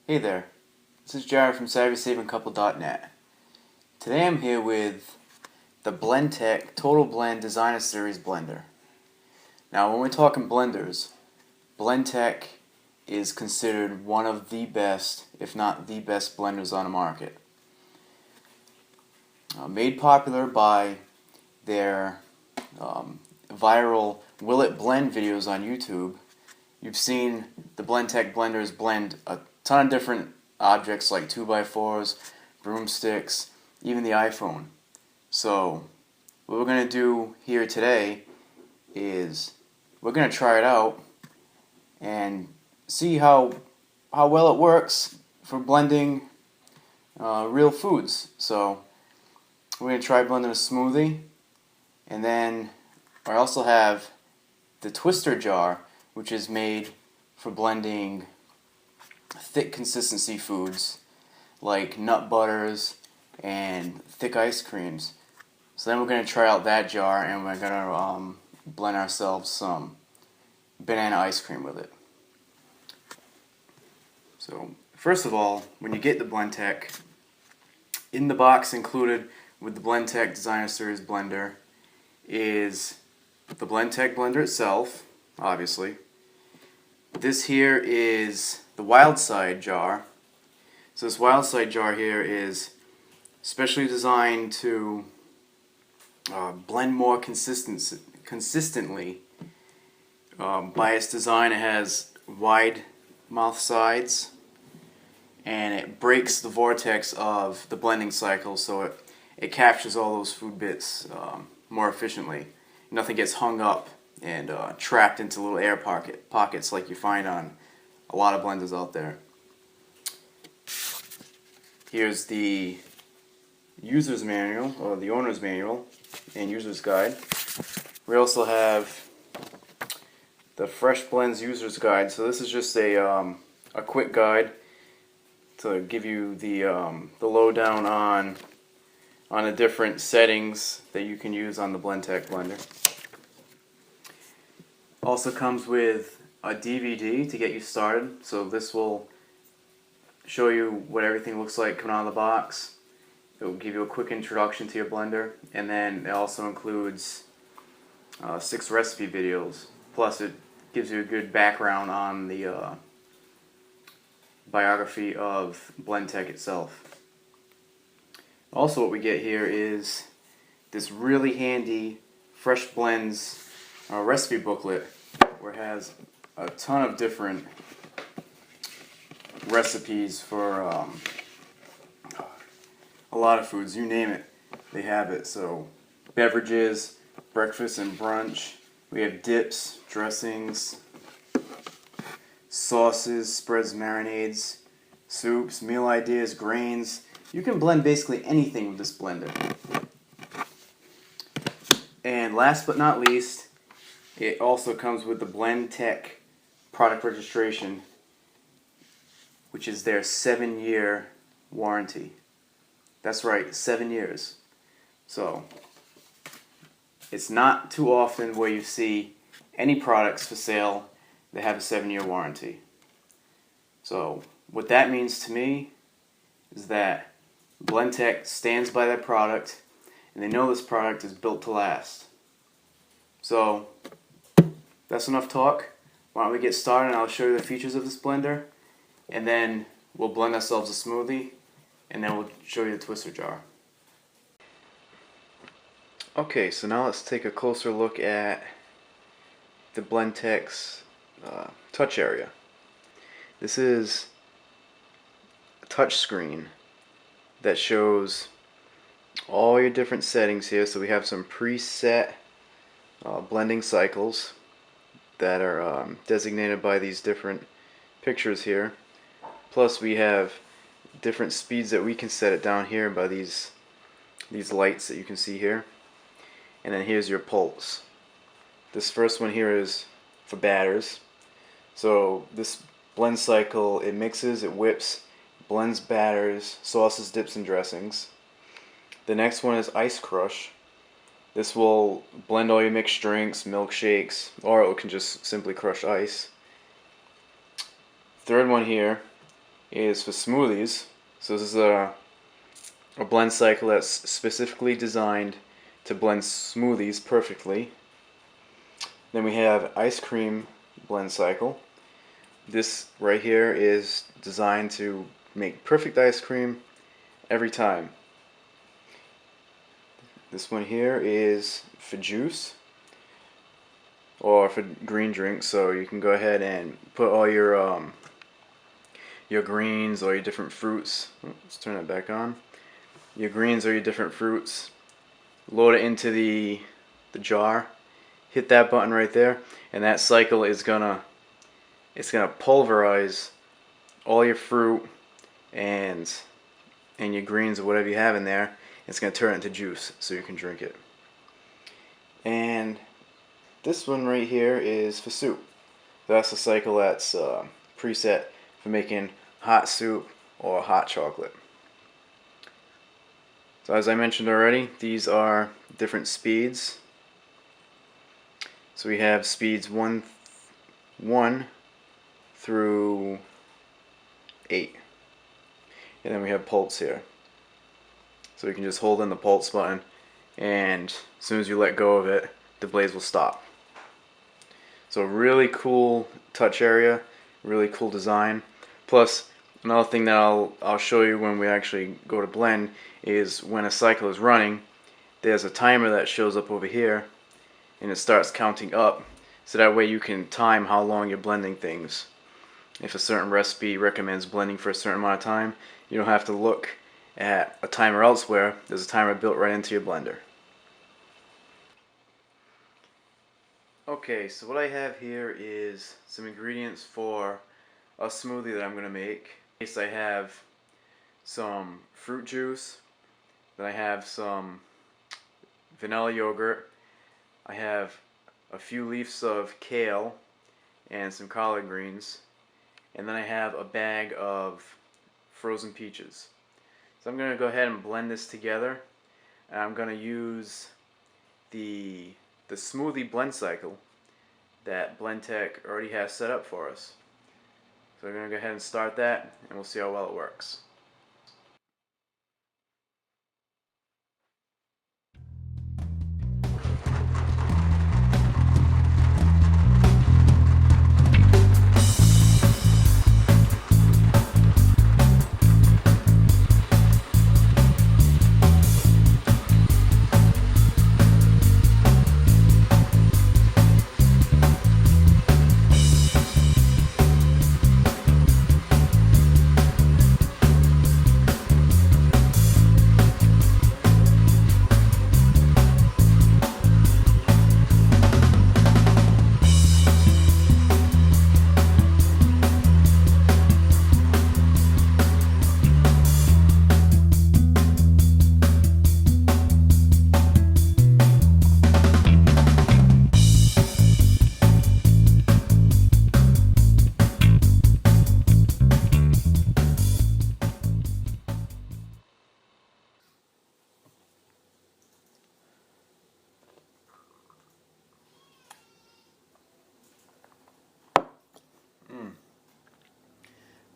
Hey there, this is Jared from SavvySavingCouple.net. Today I'm here with the Blendtec Total Blend Designer Series blender. Now when we're talking blenders, Blendtec is considered one of the best, if not the best blenders on the market. Made popular by their viral Will It Blend videos on YouTube, you've seen the Blendtec blenders blend a ton of different objects like 2x4s, broomsticks, even the iPhone. So what we're going to do here today is we're going to try it out and see how well it works for blending real foods. So we're going to try blending a smoothie, and then I also have the twister jar, which is made for blending thick consistency foods like nut butters and thick ice creams. So then we're going to try out that jar, and we're going to blend ourselves some banana ice cream with it. So first of all, when you get the Blendtec, in the box included with the Blendtec Designer Series blender is the Blendtec blender itself, obviously. This here is the WildSide jar. So this WildSide jar here is specially designed to blend more consistently. By its design, it has wide mouth sides, and it breaks the vortex of the blending cycle, so it captures all those food bits more efficiently. Nothing gets hung up and trapped into little air pockets like you find on a lot of blenders out there. Here's the user's manual, or the owner's manual and user's guide. We also have the Fresh Blends user's guide. So this is just a quick guide to give you the lowdown on the different settings that you can use on the Blendtec blender. Also comes with a DVD to get you started. So this will show you what everything looks like coming out of the box. It will give you a quick introduction to your blender, and then it also includes 6 recipe videos. Plus it gives you a good background on the biography of Blendtec itself. Also what we get here is this really handy Fresh Blends recipe booklet, where it has a ton of different recipes for a lot of foods. You name it, they have it. So beverages, breakfast and brunch. We have dips, dressings, sauces, spreads, marinades, soups, meal ideas, grains. You can blend basically anything with this blender. And last but not least, it also comes with the Blendtec product registration, which is their 7-year warranty. That's right, 7 years. So it's not too often where you see any products for sale that have a 7-year warranty. So what that means to me is that Blendtec stands by their product, and they know this product is built to last. So that's enough talk. Why don't we get started, and I'll show you the features of this blender, and then we'll blend ourselves a smoothie, and then we'll show you the twister jar. Okay, so now let's take a closer look at the Blendtec's touch area. This is a touch screen that shows all your different settings here. So we have some preset blending cycles that are designated by these different pictures here. Plus we have different speeds that we can set it down here by these lights that you can see here. And then here's your pulse. This first one here is for batters. So this blend cycle, it mixes, it whips, blends batters, sauces, dips, and dressings. The next one is ice crush. This will blend all your mixed drinks, milkshakes, or it can just simply crush ice. Third one here is for smoothies. So this is a blend cycle that's specifically designed to blend smoothies perfectly. Then we have ice cream blend cycle. This right here is designed to make perfect ice cream every time. This one here is for juice or for green drinks, so you can go ahead and put all your greens or your different fruits. Let's turn it back on. Your greens or your different fruits. Load it into the jar. Hit that button right there, and that cycle is gonna pulverize all your fruit and your greens or whatever you have in there. It's gonna turn it into juice so you can drink it. And this one right here is for soup. That's a cycle that's preset for making hot soup or hot chocolate. So as I mentioned already, these are different speeds. So we have speeds 1 through 8. And then we have pulse here. So you can just hold in the pulse button, and as soon as you let go of it, the blaze will stop. So really cool touch area, really cool design. Plus, another thing that I'll show you when we actually go to blend is when a cycle is running, there's a timer that shows up over here, and it starts counting up, so that way you can time how long you're blending things. If a certain recipe recommends blending for a certain amount of time, you don't have to look at a timer elsewhere. There's a timer built right into your blender. Okay, so what I have here is some ingredients for a smoothie that I'm going to make. I have some fruit juice, then I have some vanilla yogurt, I have a few leaves of kale and some collard greens, and then I have a bag of frozen peaches. So I'm going to go ahead and blend this together, and I'm going to use the smoothie blend cycle that Blendtec already has set up for us. So we're going to go ahead and start that, and we'll see how well it works.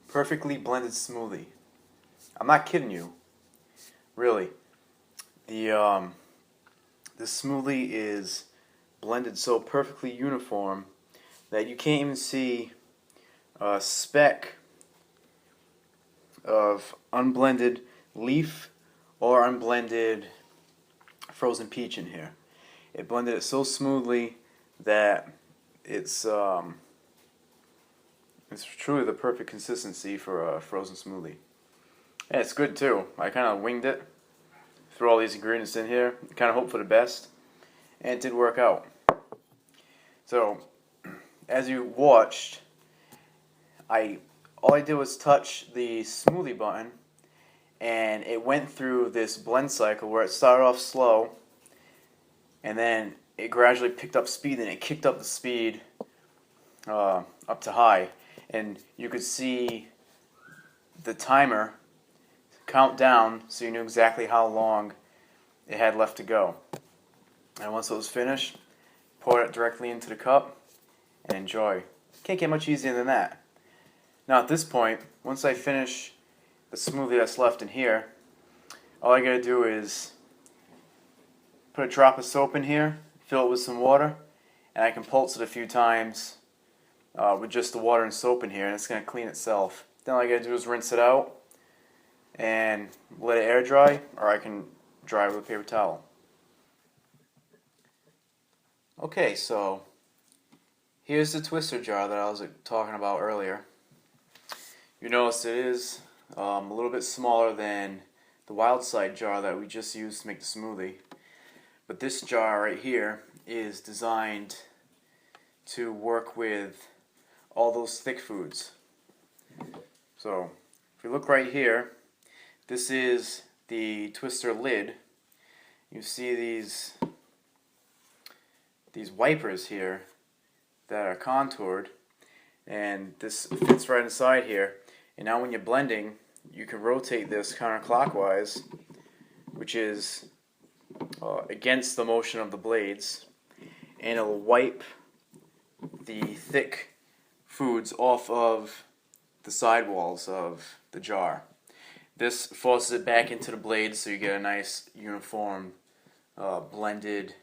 Perfectly blended smoothie. I'm not kidding you. Really. The smoothie is blended so perfectly uniform that you can't even see a speck of unblended leaf or unblended frozen peach in here. It blended it so smoothly that it's truly the perfect consistency for a frozen smoothie. And it's good too. I kind of winged it. Threw all these ingredients in here. Kind of hope for the best. And it did work out. So, as you watched, all I did was touch the smoothie button, and it went through this blend cycle where it started off slow, and then it gradually picked up speed, and it kicked up the speed up to high. And you could see the timer count down, so you knew exactly how long it had left to go. And once it was finished, pour it directly into the cup and enjoy. Can't get much easier than that. Now at this point, once I finish the smoothie that's left in here, all I gotta do is put a drop of soap in here, fill it with some water, and I can pulse it a few times with just the water and soap in here, and it's gonna clean itself. Then all I gotta do is rinse it out and let it air dry, or I can dry it with a paper towel. Okay, so here's the twister jar that I was talking about earlier. You notice it is a little bit smaller than the WildSide jar that we just used to make the smoothie. But this jar right here is designed to work with all those thick foods. So if you look right here, this is the twister lid. You see these wipers here that are contoured, and this fits right inside here. And now when you're blending, you can rotate this counterclockwise, which is against the motion of the blades, and it'll wipe the thick foods off of the sidewalls of the jar. This forces it back into the blades, so you get a nice uniform blended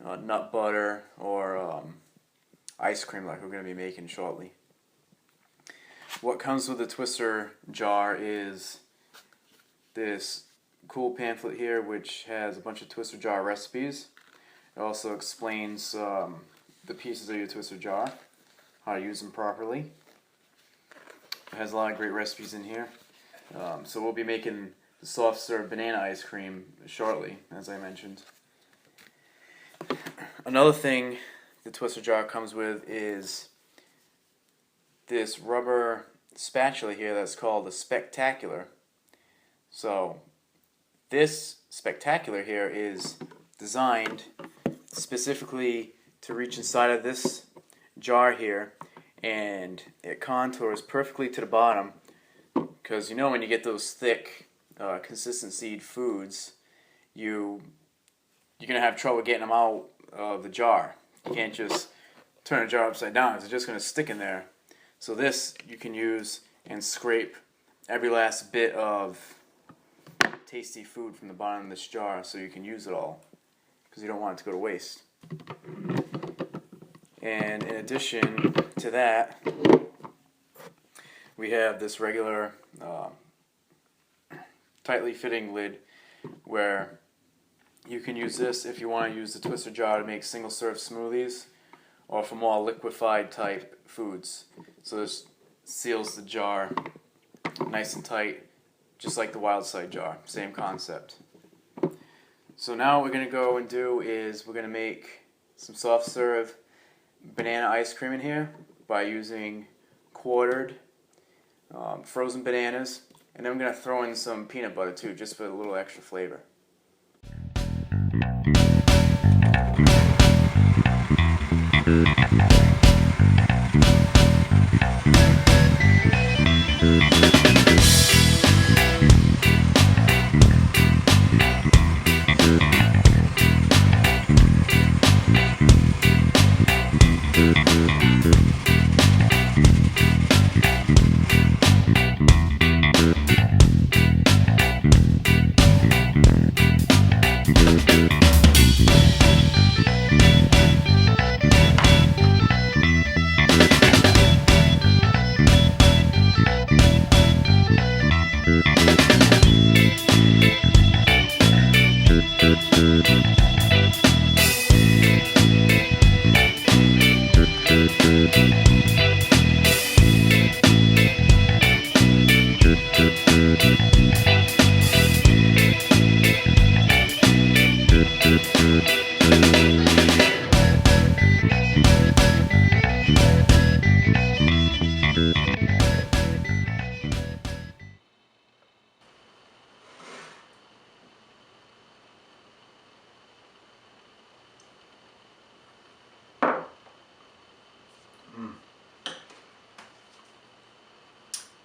nut butter or ice cream like we're going to be making shortly. What comes with the twister jar is this cool pamphlet here, which has a bunch of twister jar recipes. It also explains the pieces of your twister jar, how to use them properly. It has a lot of great recipes in here. So we'll be making the soft serve banana ice cream shortly, as I mentioned. Another thing the twister jar comes with is this rubber spatula here that's called a spectacular. So this spectacular here is designed specifically to reach inside of this jar here, and it contours perfectly to the bottom, because you know when you get those thick consistency foods, you're going to have trouble getting them out of the jar. You can't just turn a jar upside down, it's just going to stick in there. So this you can use and scrape every last bit of tasty food from the bottom of this jar so you can use it all, because you don't want it to go to waste. And in addition to that, we have this regular tightly fitting lid where you can use this if you want to use the twister jar to make single serve smoothies or for more liquefied type foods. So this seals the jar nice and tight, just like the WildSide jar, same concept. So now what we're going to go and do is we're going to make some soft serve banana ice cream in here by using quartered frozen bananas, and then I'm going to throw in some peanut butter too, just for a little extra flavor.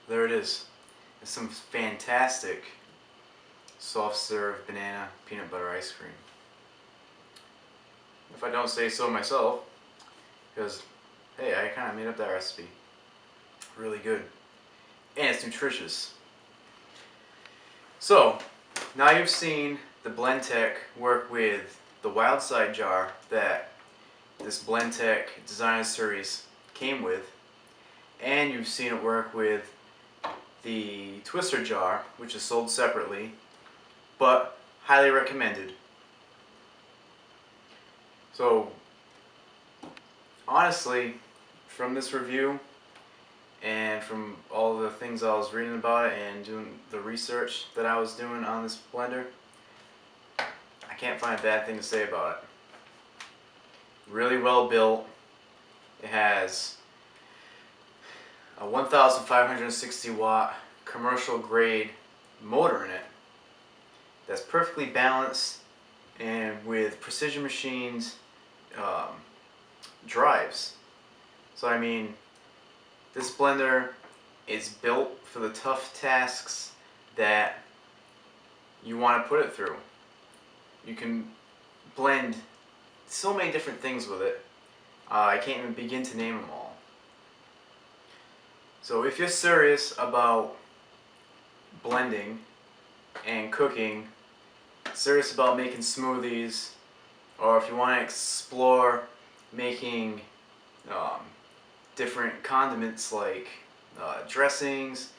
There it is. It's some fantastic soft serve banana peanut butter ice cream. If I don't say so myself, because hey, I kind of made up that recipe. really good. And it's nutritious. So, now you've seen the Blendtec work with the WildSide jar that this Blendtec designer series came with, and you've seen it work with the twister jar, which is sold separately, but highly recommended. So, honestly, from this review and from all the things I was reading about it and doing the research that I was doing on this blender, I can't find a bad thing to say about it. Really well built. It has a 1560 watt commercial grade motor in it that's perfectly balanced and with precision machined drives. So I mean, this blender is built for the tough tasks that you want to put it through. You can blend so many different things with it. I can't even begin to name them all. So if you're serious about blending and cooking, serious about making smoothies, or if you want to explore making different condiments like dressings,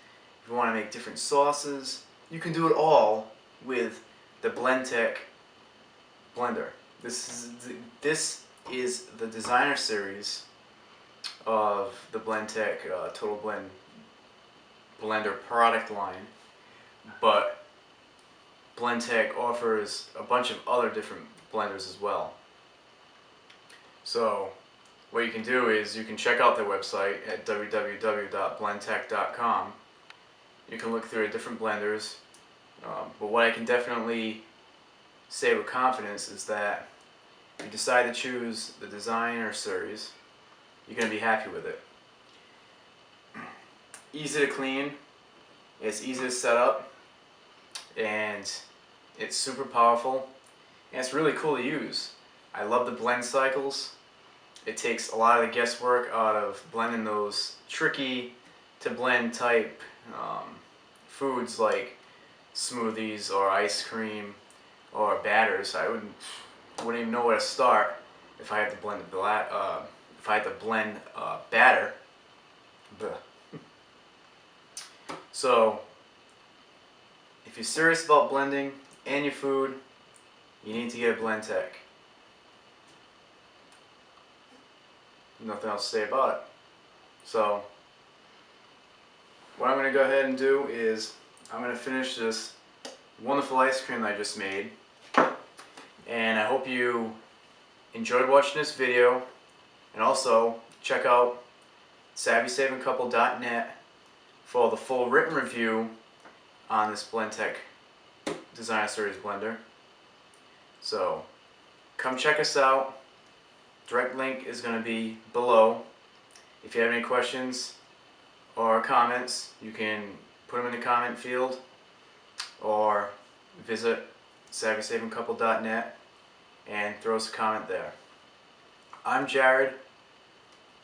if you want to make different sauces, you can do it all with the Blendtec blender. This is the designer series of the Blendtec Total Blend blender product line, but Blendtec offers a bunch of other different blenders as well. So what you can do is you can check out their website at www.blendtec.com. You can look through different blenders, but what I can definitely say with confidence is that if you decide to choose the designer series, you're going to be happy with it. Easy to clean, it's easy to set up, and it's super powerful, and it's really cool to use. I love the blend cycles. It takes a lot of the guesswork out of blending those tricky to blend type foods like smoothies or ice cream or batters. I wouldn't even know where to start if I had to blend batter. So if you're serious about blending and your food, you need to get a Blendtec. Nothing else to say about it. So what I'm going to go ahead and do is I'm going to finish this wonderful ice cream that I just made, and I hope you enjoyed watching this video, and also check out SavvySavingCouple.net for the full written review on this Blendtec Designer Series blender. So come check us out. Direct link is going to be below. If you have any questions or comments, you can put them in the comment field or visit SavvySavingCouple.net and throw us a comment there. I'm Jared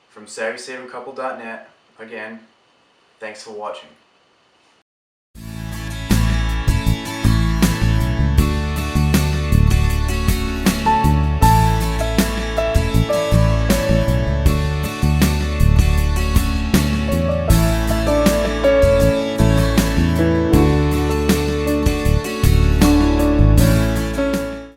from SavvySavingCouple.net. Again, thanks for watching.